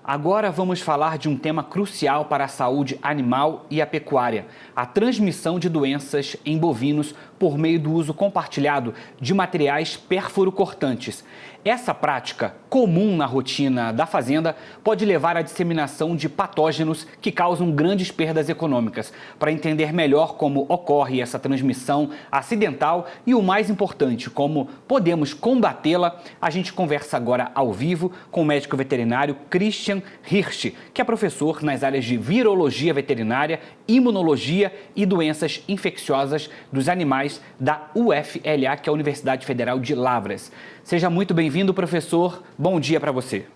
Agora vamos falar de um tema crucial para a saúde animal e a pecuária: a transmissão de doenças em bovinos por meio do uso compartilhado de materiais perfuro-cortantes. Essa prática, comum na rotina da fazenda, pode levar à disseminação de patógenos que causam grandes perdas econômicas. Para entender melhor como ocorre essa transmissão acidental e, o mais importante, como podemos combatê-la, a gente conversa agora ao vivo com o médico veterinário Christian Hirsch, que é professor nas áreas de virologia veterinária, imunologia e doenças infecciosas dos animais da UFLA, que é a Universidade Federal de Lavras. Seja muito bem-vindo, professor. Bom dia para você.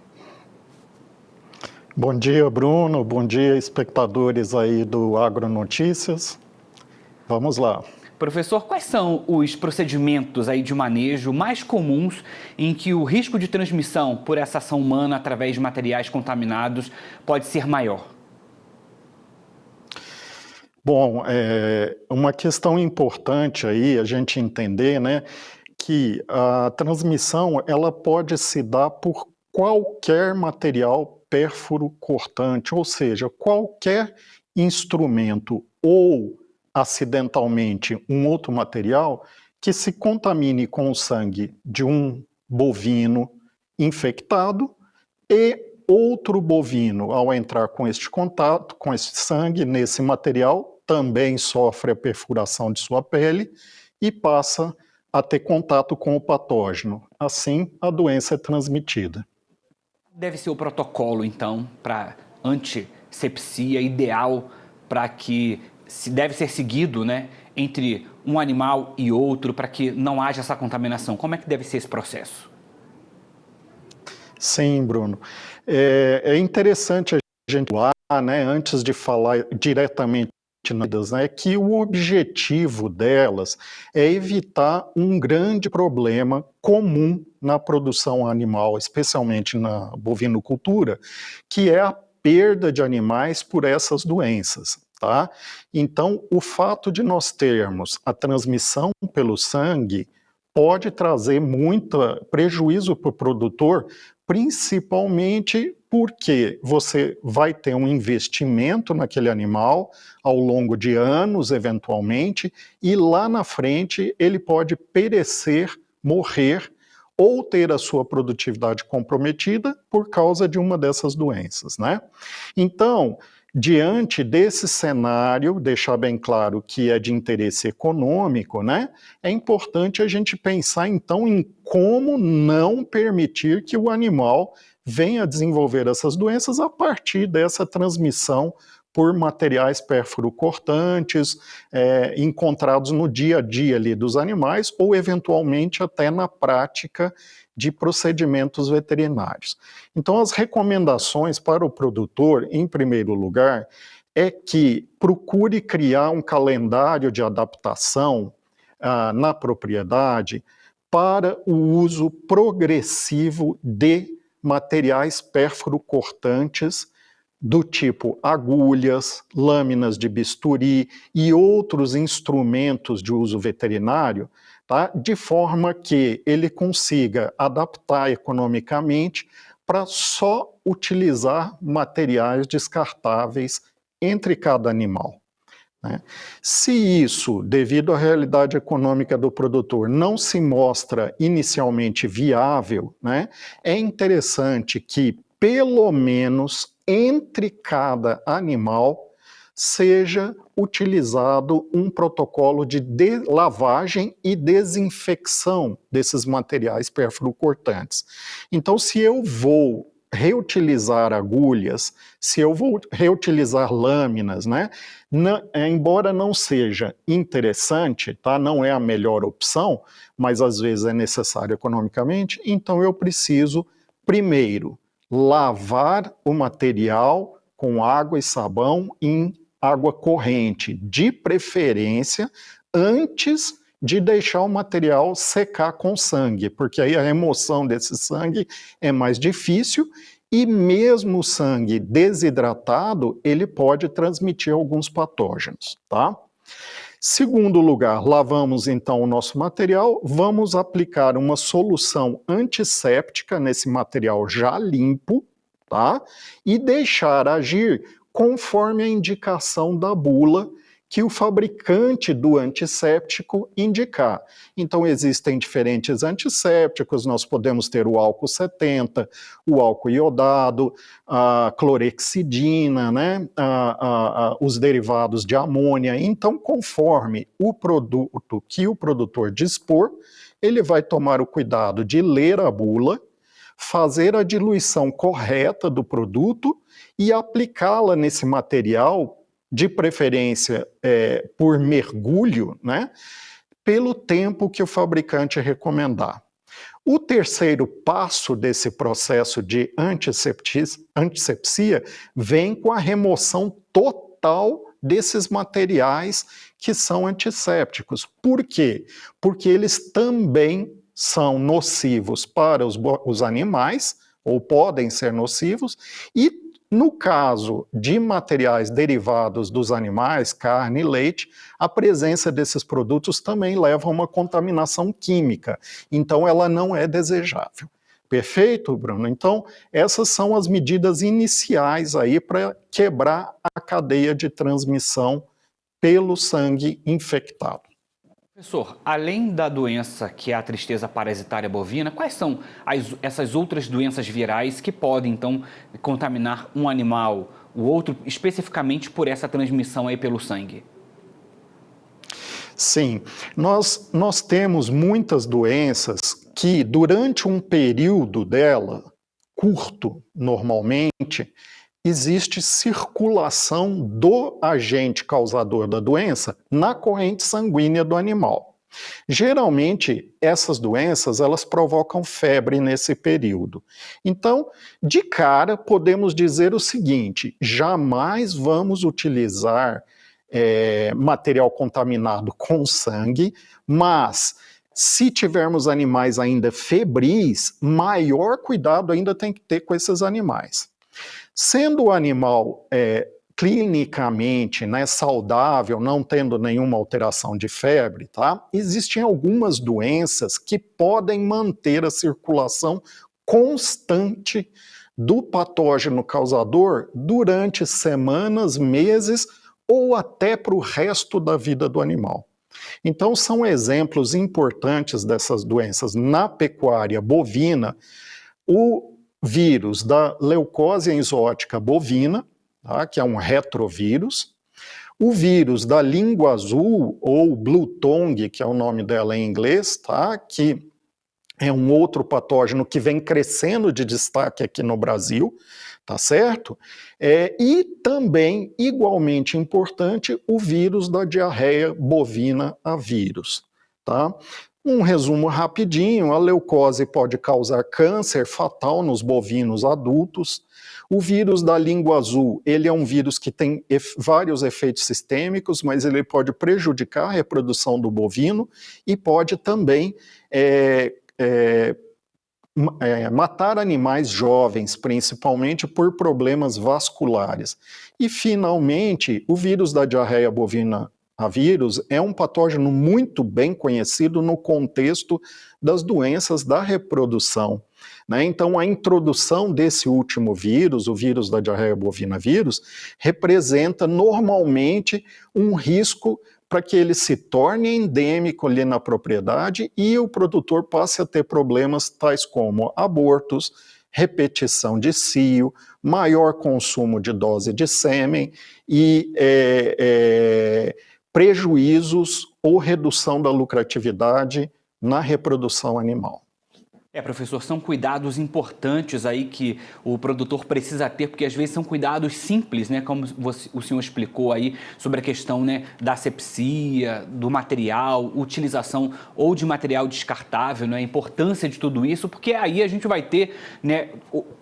Bom dia, Bruno. Bom dia, espectadores aí do Agronotícias. Vamos lá. Professor, quais são os procedimentos aí de manejo mais comuns em que o risco de transmissão por essa ação humana através de materiais contaminados pode ser maior? Bom, uma questão importante aí a gente entender, né, que a transmissão ela pode se dar por qualquer material pérfuro cortante, ou seja, qualquer instrumento ou acidentalmente um outro material que se contamine com o sangue de um bovino infectado e outro bovino, ao entrar com este contato, com esse sangue, nesse material, também sofre a perfuração de sua pele e passa a ter contato com o patógeno. Assim, a doença é transmitida. Deve ser o protocolo, então, para antisepsia ideal para que deve ser seguido, né, entre um animal e outro para que não haja essa contaminação. Como é que deve ser esse processo? Sim, Bruno. É interessante a gente falar, né, antes de falar diretamente né, que o objetivo delas é evitar um grande problema comum na produção animal, especialmente na bovinocultura, que é a perda de animais por essas doenças. Tá? Então, o fato de nós termos a transmissão pelo sangue pode trazer muito prejuízo para o produtor, principalmente porque você vai ter um investimento naquele animal ao longo de anos, eventualmente, e lá na frente ele pode perecer, morrer ou ter a sua produtividade comprometida por causa de uma dessas doenças, né? Então, diante desse cenário, deixar bem claro que é de interesse econômico, né? É importante a gente pensar, então, em como não permitir que o animal venha a desenvolver essas doenças a partir dessa transmissão por materiais perfuro-cortantes encontrados no dia a dia ali dos animais ou, eventualmente, até na prática de procedimentos veterinários. Então, as recomendações para o produtor, em primeiro lugar, é que procure criar um calendário de adaptação na propriedade para o uso progressivo de materiais perfuro-cortantes do tipo agulhas, lâminas de bisturi e outros instrumentos de uso veterinário, tá? De forma que ele consiga adaptar economicamente para só utilizar materiais descartáveis entre cada animal. Né? Se isso, devido à realidade econômica do produtor, não se mostra inicialmente viável, né, é interessante que, pelo menos, entre cada animal, seja utilizado um protocolo de lavagem e desinfecção desses materiais perfuro-cortantes. Então, se eu vou reutilizar agulhas, se eu vou reutilizar lâminas, né? Embora não seja interessante, tá? Não é a melhor opção, mas às vezes é necessário economicamente, então eu preciso, primeiro, lavar o material com água e sabão em água corrente, de preferência, antes de deixar o material secar com sangue, porque aí a remoção desse sangue é mais difícil e mesmo o sangue desidratado, ele pode transmitir alguns patógenos, tá? Segundo lugar, lavamos então o nosso material, vamos aplicar uma solução antisséptica nesse material já limpo, tá? E deixar agir conforme a indicação da bula que o fabricante do antisséptico indicar. Então, existem diferentes antissépticos, nós podemos ter o álcool 70, o álcool iodado, a clorexidina, né? Os derivados de amônia. Então, conforme o produto que o produtor dispor, ele vai tomar o cuidado de ler a bula, fazer a diluição correta do produto e aplicá-la nesse material, de preferência por mergulho, né, pelo tempo que o fabricante recomendar. O terceiro passo desse processo de antissepsia vem com a remoção total desses materiais que são antissépticos. Por quê? Porque eles também são nocivos para os animais, ou podem ser nocivos, e no caso de materiais derivados dos animais, carne e leite, a presença desses produtos também leva a uma contaminação química, então ela não é desejável. Perfeito, Bruno? Então, essas são as medidas iniciais aí para quebrar a cadeia de transmissão pelo sangue infectado. Professor, além da doença que é a tristeza parasitária bovina, quais são essas outras doenças virais que podem, então, contaminar um animal, o outro, especificamente por essa transmissão aí pelo sangue? Sim, nós temos muitas doenças que, durante um período dela, curto normalmente, existe circulação do agente causador da doença na corrente sanguínea do animal. Geralmente, essas doenças, elas provocam febre nesse período. Então, de cara, podemos dizer o seguinte: jamais vamos utilizar material contaminado com sangue, mas se tivermos animais ainda febris, maior cuidado ainda tem que ter com esses animais. Sendo o animal clinicamente, né, saudável, não tendo nenhuma alteração de febre, tá? Existem algumas doenças que podem manter a circulação constante do patógeno causador durante semanas, meses ou até para o resto da vida do animal. Então, são exemplos importantes dessas doenças na pecuária bovina, o vírus da leucose enzótica bovina, tá, que é um retrovírus, o vírus da língua azul, ou blue tongue, que é o nome dela em inglês, tá, que é um outro patógeno que vem crescendo de destaque aqui no Brasil, tá certo? E também, igualmente importante, o vírus da diarreia bovina a vírus, tá? Um resumo rapidinho: a leucose pode causar câncer fatal nos bovinos adultos. O vírus da língua azul, ele é um vírus que tem vários efeitos sistêmicos, mas ele pode prejudicar a reprodução do bovino e pode também matar animais jovens, principalmente por problemas vasculares. E, finalmente, o vírus da diarreia bovina a vírus é um patógeno muito bem conhecido no contexto das doenças da reprodução, né? Então, a introdução desse último vírus, o vírus da diarreia bovina vírus, representa normalmente um risco para que ele se torne endêmico ali na propriedade e o produtor passe a ter problemas tais como abortos, repetição de cio, maior consumo de dose de sêmen e prejuízos ou redução da lucratividade na reprodução animal. Professor, são cuidados importantes aí que o produtor precisa ter, porque às vezes são cuidados simples, né? Como o senhor explicou aí sobre a questão, né, da asepsia, do material, utilização ou de material descartável, né? A importância de tudo isso, porque aí a gente vai ter, né,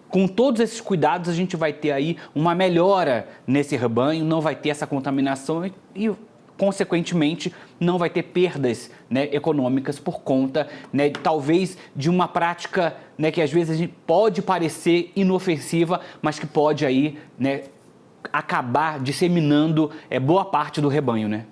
com todos esses cuidados, a gente vai ter aí uma melhora nesse rebanho, não vai ter essa contaminação e consequentemente, não vai ter perdas, né, econômicas por conta, né, talvez de uma prática, né, que às vezes a gente pode parecer inofensiva, mas que pode aí, né, acabar disseminando boa parte do rebanho, né?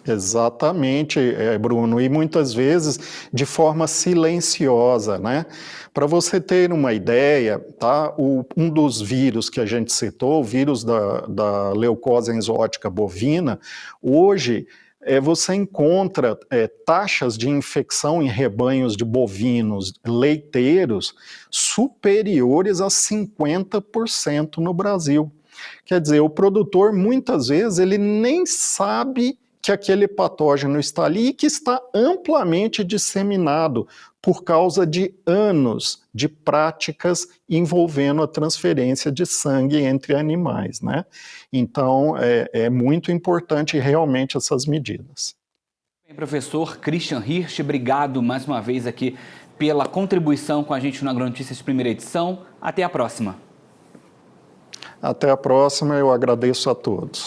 Exatamente, Bruno, e muitas vezes de forma silenciosa, né? Para você ter uma ideia, tá? Um dos vírus que a gente citou, o vírus da leucose enzootica bovina, hoje você encontra taxas de infecção em rebanhos de bovinos leiteiros superiores a 50% no Brasil. Quer dizer, o produtor muitas vezes ele nem sabe que aquele patógeno está ali e que está amplamente disseminado por causa de anos de práticas envolvendo a transferência de sangue entre animais, né? Então, é muito importante realmente essas medidas. Bem, professor Christian Hirsch, obrigado mais uma vez aqui pela contribuição com a gente no AgroNotícias primeira edição. Até a próxima. Até a próxima, eu agradeço a todos.